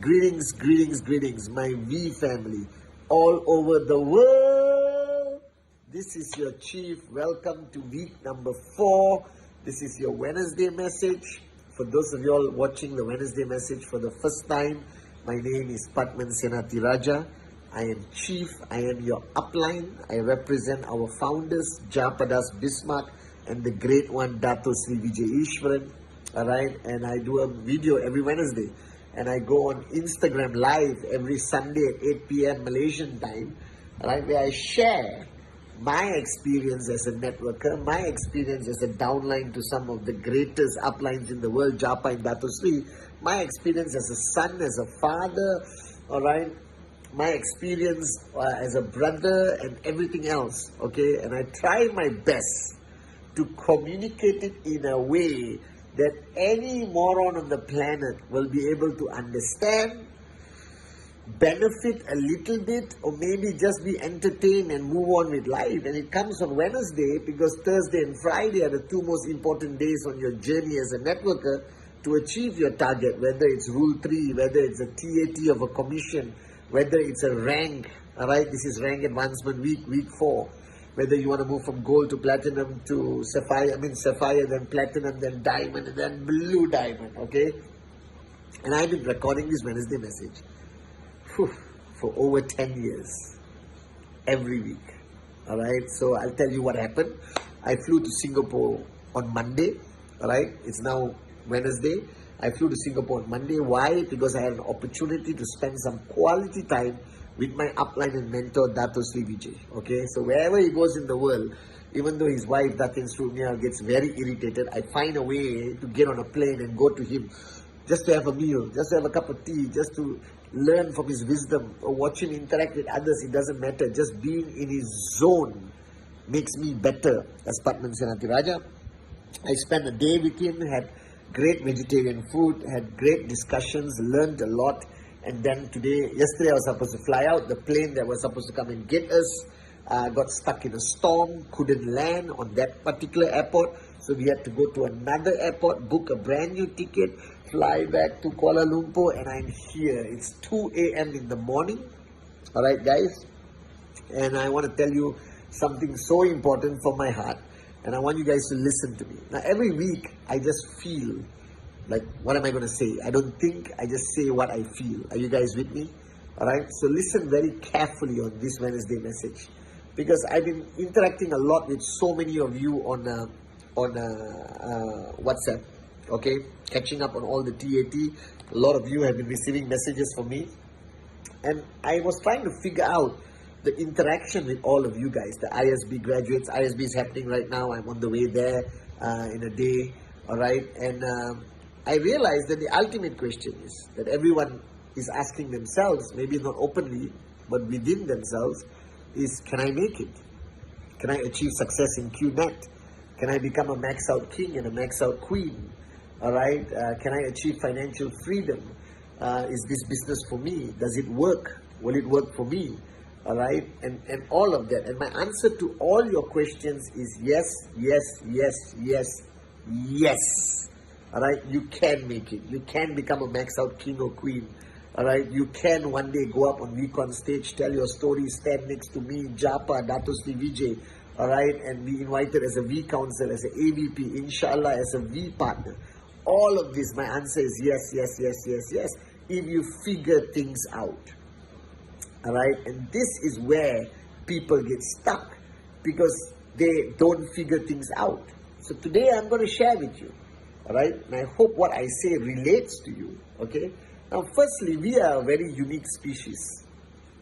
Greetings, greetings, greetings, my V family all over the world. This is your Chief. Welcome to week number 4. This is your Wednesday message. For those of you all watching the Wednesday message for the first time, my name is Pathman Senathirajah. I am Chief. I am your upline. I represent our founders, Japadas Bismarck and the great one, Dato Sri Vijay Ishwaran. Alright, and I do a video every Wednesday. And I go on Instagram live every Sunday at 8 p.m. Malaysian time, right, where I share my experience as a networker, my experience as a downline to some of the greatest uplines in the world, Japa and Dato Sri, my experience as a son, as a father, all right, my experience as a brother and everything else, okay, and I try my best to communicate it in a way that any moron on the planet will be able to understand, benefit a little bit, or maybe just be entertained and move on with life. And it comes on Wednesday because Thursday and Friday are the 2 most important days on your journey as a networker to achieve your target, whether it's Rule 3, whether it's a TAT of a commission, whether it's a rank, all right, this is rank advancement week 4. Whether you want to move from gold to platinum to sapphire, sapphire, then platinum, then diamond, and then blue diamond, okay? And I've been recording this Wednesday message for over 10 years, every week, all right? So I'll tell you what happened. I flew to Singapore on Monday, all right? It's now Wednesday. I flew to Singapore on Monday. Why? Because I had an opportunity to spend some quality time with my upline and mentor, Dato Sri Vijay, okay? So wherever he goes in the world, even though his wife, Datin Srumya, gets very irritated, I find a way to get on a plane and go to him just to have a meal, just to have a cup of tea, just to learn from his wisdom, or watch him interact with others. It doesn't matter. Just being in his zone makes me better as Pathman Senathirajah. I spent a day with him, had great vegetarian food, had great discussions, learned a lot. And then yesterday I was supposed to fly out. The plane that was supposed to come and get us got stuck in a storm, couldn't land on that particular airport. So we had to go to another airport, book a brand new ticket, fly back to Kuala Lumpur, and I'm here. It's 2 a.m. in the morning. All right, guys. And I want to tell you something so important from my heart. And I want you guys to listen to me. Now, every week, I just feel like, what am I going to say? I don't think, I just say what I feel. Are you guys with me? All right. So listen very carefully on this Wednesday message, because I've been interacting a lot with so many of you on WhatsApp. Okay, catching up on all the TAT. A lot of you have been receiving messages from me, and I was trying to figure out the interaction with all of you guys, the ISB graduates. ISB is happening right now. I'm on the way there in a day. All right, and I realized that the ultimate question is that everyone is asking themselves, maybe not openly, but within themselves, is, can I make it? Can I achieve success in Qnet? Can I become a max out king and a max out queen? All right, can I achieve financial freedom? Is this business for me? Does it work? Will it work for me? All right, and all of that. And my answer to all your questions is yes, yes, yes, yes, yes. All right, you can make it. You can become a max out king or queen. All right, you can one day go up on Recon stage, tell your story, stand next to me, Japa, Dato Sri Vijay, all right, and be invited as a V counsel, as an AVP, inshallah, as a V partner. All of this, my answer is yes, yes, yes, yes, yes, if you figure things out. All right, and this is where people get stuck, because they don't figure things out. So today I'm going to share with you. All right, and I hope what I say relates to you, okay? Now, firstly, we are a very unique species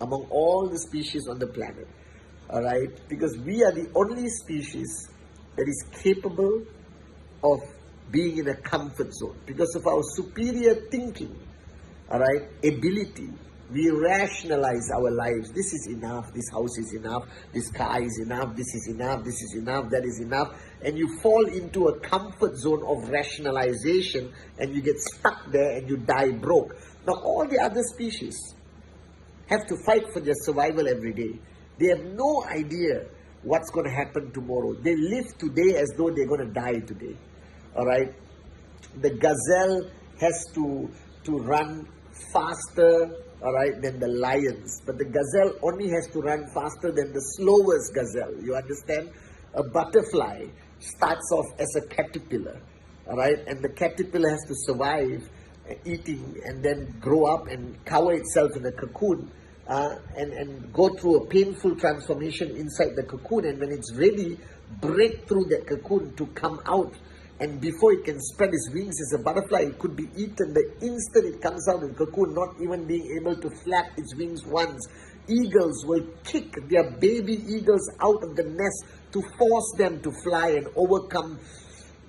among all the species on the planet, all right? Because we are the only species that is capable of being in a comfort zone. Because of our superior thinking, all right, ability, we rationalize our lives. This is enough, this house is enough, this car is enough, this is enough, this is enough, that is enough. And you fall into a comfort zone of rationalization and you get stuck there and you die broke. Now all the other species have to fight for their survival every day. They have no idea what's going to happen tomorrow. They live today as though they're going to die today. All right? The gazelle has to run faster, all right, than the lions. But the gazelle only has to run faster than the slowest gazelle. You understand? A butterfly starts off as a caterpillar, all right? And the caterpillar has to survive eating and then grow up and cover itself in a cocoon and go through a painful transformation inside the cocoon. And when it's ready, break through that cocoon to come out. And before it can spread its wings as a butterfly, it could be eaten the instant it comes out of the cocoon, not even being able to flap its wings once. Eagles will kick their baby eagles out of the nest to force them to fly and overcome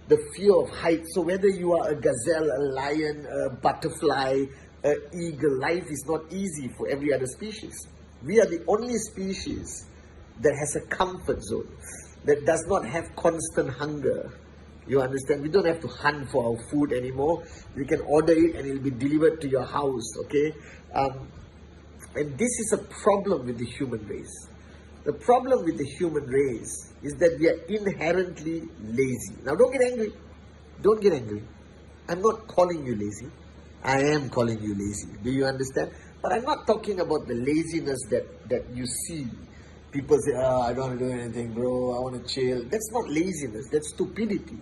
the fear of heights. So whether you are a gazelle, a lion, a butterfly, an eagle, life is not easy for every other species. We are the only species that has a comfort zone, that does not have constant hunger. You understand? We don't have to hunt for our food anymore. We can order it and it will be delivered to your house, okay? And this is a problem with the human race. The problem with the human race is that we are inherently lazy. Now don't get angry. Don't get angry. I'm not calling you lazy. I am calling you lazy. Do you understand? But I'm not talking about the laziness that you see. People say, oh, I don't want to do anything, bro. I want to chill. That's not laziness. That's stupidity.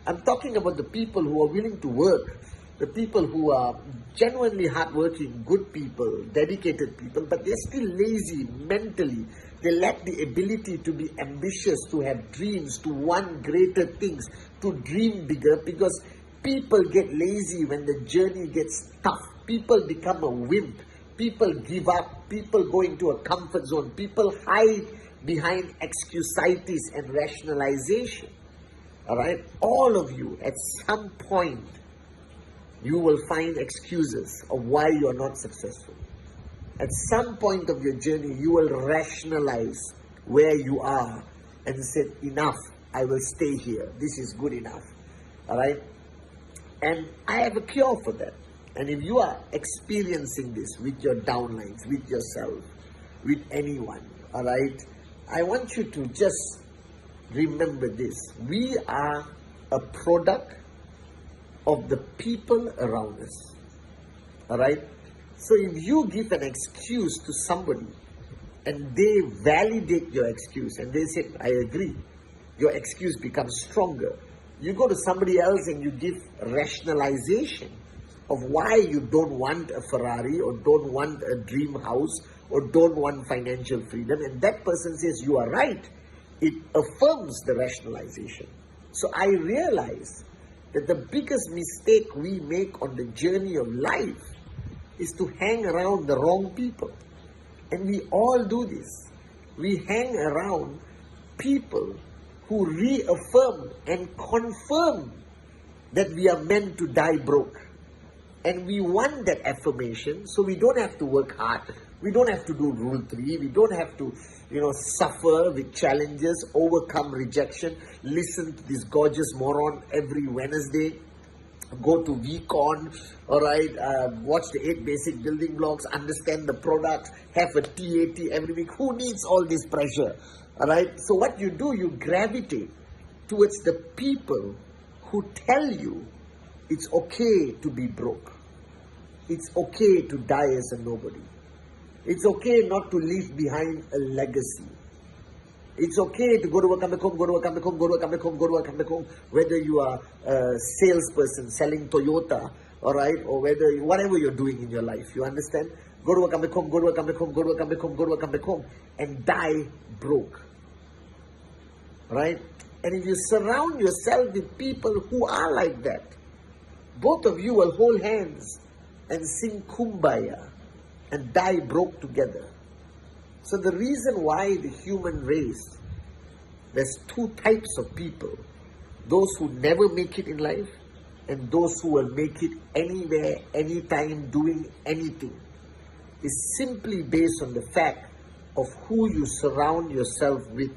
I'm talking about the people who are willing to work, the people who are genuinely hardworking, good people, dedicated people, but they're still lazy mentally. They lack the ability to be ambitious, to have dreams, to want greater things, to dream bigger, because people get lazy when the journey gets tough. People become a wimp. People give up. People go into a comfort zone. People hide behind excusitis and rationalization. All right? All of you, at some point, you will find excuses of why you are not successful. At some point of your journey, you will rationalize where you are and say, enough, I will stay here. This is good enough. All right? And I have a cure for that. And if you are experiencing this with your downlines, with yourself, with anyone, all right, I want you to just remember this. We are a product of the people around us, all right? So if you give an excuse to somebody and they validate your excuse and they say, I agree, your excuse becomes stronger. You go to somebody else and you give rationalization of why you don't want a Ferrari or don't want a dream house or don't want financial freedom, and that person says you are right. It affirms the rationalization. So I realize that the biggest mistake we make on the journey of life is to hang around the wrong people. And we all do this. We hang around people who reaffirm and confirm that we are meant to die broke. And we want that affirmation, so we don't have to work hard. We don't have to do Rule 3. We don't have to, suffer with challenges, overcome rejection, listen to this gorgeous moron every Wednesday, go to VCon, all right, watch the 8 basic building blocks, understand the products, have a TAT every week. Who needs all this pressure, all right? So what you do, you gravitate towards the people who tell you it's okay to be broke. It's okay to die as a nobody. It's okay not to leave behind a legacy. It's okay to go to work, come back home, go to work, come back home, go to work, come back home, go to work, come back home. Whether you are a salesperson selling Toyota, all right, or whatever you're doing in your life, you understand? Go to work, come back home, go to work, come back home, go to work, come back home, go to work, come back home, and die broke. Right? And if you surround yourself with people who are like that, both of you will hold hands and sing Kumbaya and die broke together. So the reason why the human race there's two types of people. Those who never make it in life and those who will make it anywhere, anytime, doing anything. It's simply based on the fact of who you surround yourself with,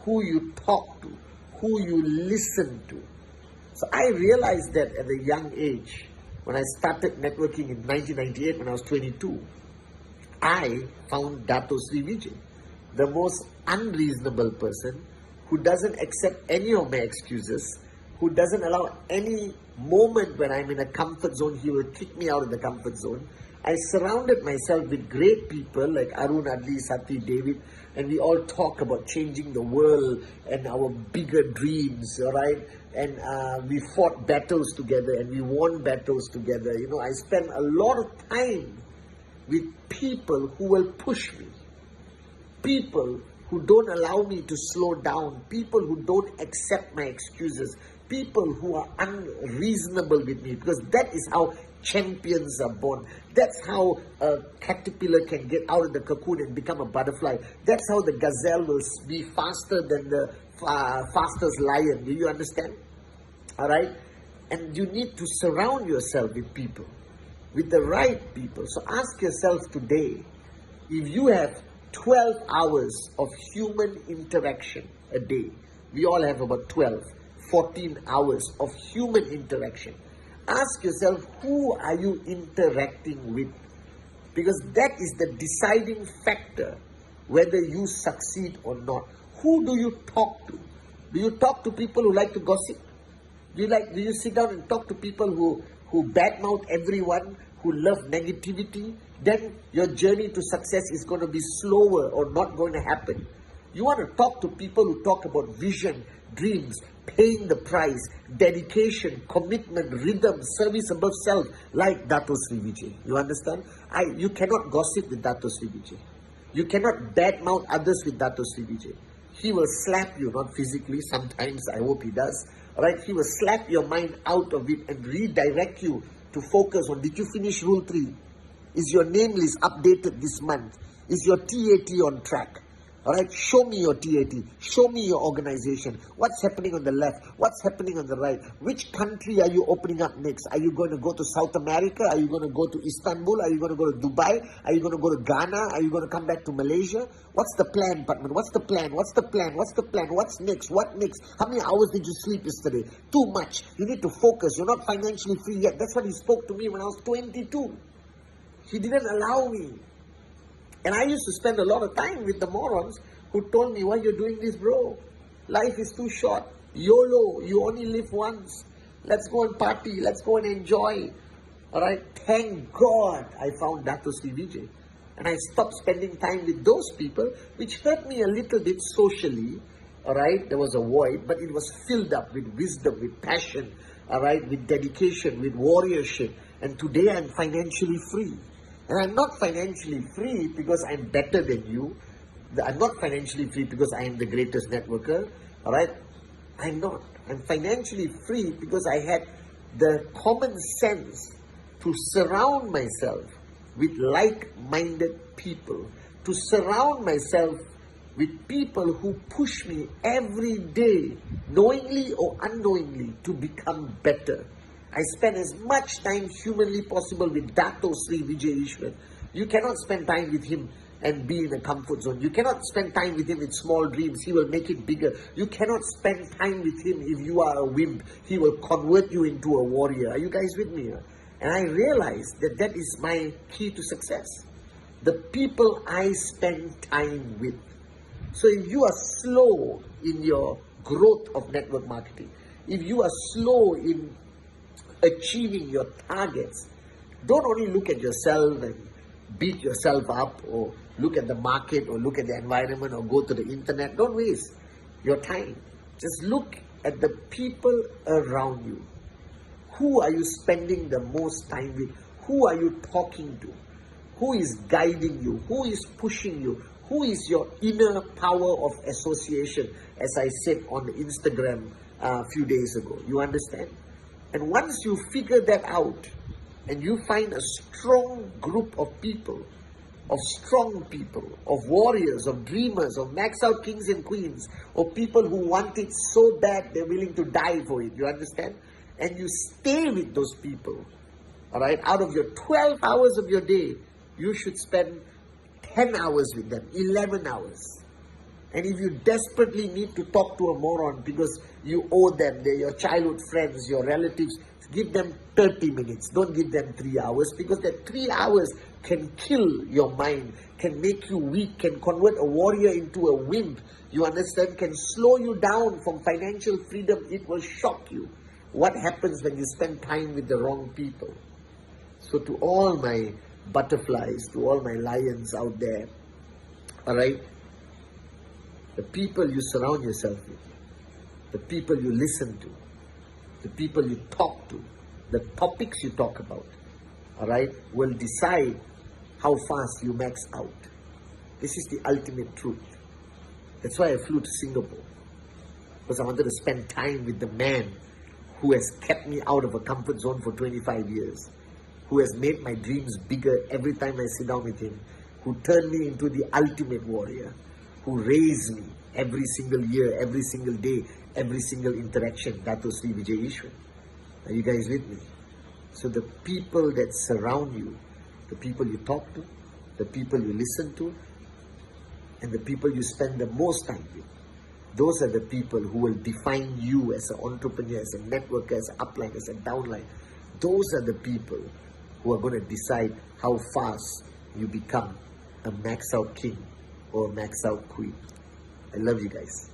who you talk to, who you listen to. So I realized that at a young age, when I started networking in 1998 when I was 22, I found Dato Sri Vijay, the most unreasonable person who doesn't accept any of my excuses, who doesn't allow any moment when I'm in a comfort zone, he will kick me out of the comfort zone. I surrounded myself with great people like Arun, Adli, Sati, David, and we all talk about changing the world and our bigger dreams, all right? And we fought battles together and we won battles together. You know, I spent a lot of time with people who will push me, people who don't allow me to slow down, people who don't accept my excuses, people who are unreasonable with me, because that is how champions are born. That's how a caterpillar can get out of the cocoon and become a butterfly. That's how the gazelle will be faster than the fastest lion. Do you understand? All right? And you need to surround yourself with people, with the right people. So ask yourself today, if you have 12 hours of human interaction a day, we all have about 12, 14 hours of human interaction. Ask yourself, who are you interacting with? Because that is the deciding factor whether you succeed or not. Who do you talk to? Do you talk to people who like to gossip? Do you sit down and talk to people who badmouth everyone, who love negativity? Then your journey to success is going to be slower or not going to happen. You want to talk to people who talk about vision, dreams, paying the price, dedication, commitment, rhythm, service above self, like Dato Sri Vijay. You understand? You cannot gossip with Dato Sri Vijay. You cannot badmouth others with Dato Sri Vijay. He will slap you, not physically, sometimes, I hope he does. Alright, he will slap your mind out of it and redirect you to focus on, did you finish Rule 3? Is your name list updated this month? Is your TAT on track? All right, show me your TAT. Show me your organization. What's happening on the left? What's happening on the right? Which country are you opening up next? Are you going to go to South America? Are you going to go to Istanbul? Are you going to go to Dubai? Are you going to go to Ghana? Are you going to come back to Malaysia? What's the plan, Pathman? What's the plan? What's the plan? What's the plan? What's next? What next? How many hours did you sleep yesterday? Too much. You need to focus. You're not financially free yet. That's what he spoke to me when I was 22. He didn't allow me. And I used to spend a lot of time with the morons who told me, why you're doing this, bro? Life is too short. YOLO, you only live once. Let's go and party. Let's go and enjoy. All right. Thank God I found Dato Sri Vijay. And I stopped spending time with those people, which hurt me a little bit socially. All right. There was a void, but it was filled up with wisdom, with passion. All right. With dedication, with warriorship. And today I'm financially free. And I'm not financially free because I'm better than you. I'm not financially free because I am the greatest networker. All right? I'm not. I'm financially free because I had the common sense to surround myself with like-minded people, to surround myself with people who push me every day, knowingly or unknowingly, to become better. I spend as much time humanly possible with Dato Sri Vijay Ishwar. You cannot spend time with him and be in a comfort zone. You cannot spend time with him with small dreams. He will make it bigger. You cannot spend time with him if you are a wimp. He will convert you into a warrior. Are you guys with me? And I realized that that is my key to success. The people I spend time with. So if you are slow in your growth of network marketing, if you are slow in achieving your targets, don't only look at yourself and beat yourself up, or look at the market, or look at the environment, or go to the internet. Don't waste your time. Just look at the people around you. Who are you spending the most time with? Who are you talking to? Who is guiding you? Who is pushing you? Who is your inner power of association, as I said on Instagram a few days ago? You understand? And once you figure that out, and you find a strong group of people, of strong people, of warriors, of dreamers, of max out kings and queens, of people who want it so bad they're willing to die for it. You understand? And you stay with those people. All right? Out of your 12 hours of your day, you should spend 10 hours with them, 11 hours. And if you desperately need to talk to a moron because you owe them, they're your childhood friends, your relatives, give them 30 minutes. Don't give them 3 hours, because that 3 hours can kill your mind, can make you weak, can convert a warrior into a wimp. You understand? Can slow you down from financial freedom. It will shock you what happens when you spend time with the wrong people. So to all my butterflies, to all my lions out there, all right, the people you surround yourself with, the people you listen to, the people you talk to, the topics you talk about, all right, will decide how fast you max out. This is the ultimate truth. That's why I flew to Singapore, because I wanted to spend time with the man who has kept me out of a comfort zone for 25 years, who has made my dreams bigger every time I sit down with him, who turned me into the ultimate warrior, who raised me every single year, every single day, every single interaction. That was Sri Vijay Ishwar. Are you guys with me? So the people that surround you, the people you talk to, the people you listen to, and the people you spend the most time with, those are the people who will define you as an entrepreneur, as a networker, as an upline, as a downline. Those are the people who are going to decide how fast you become a max out king or a max out queen. I love you guys.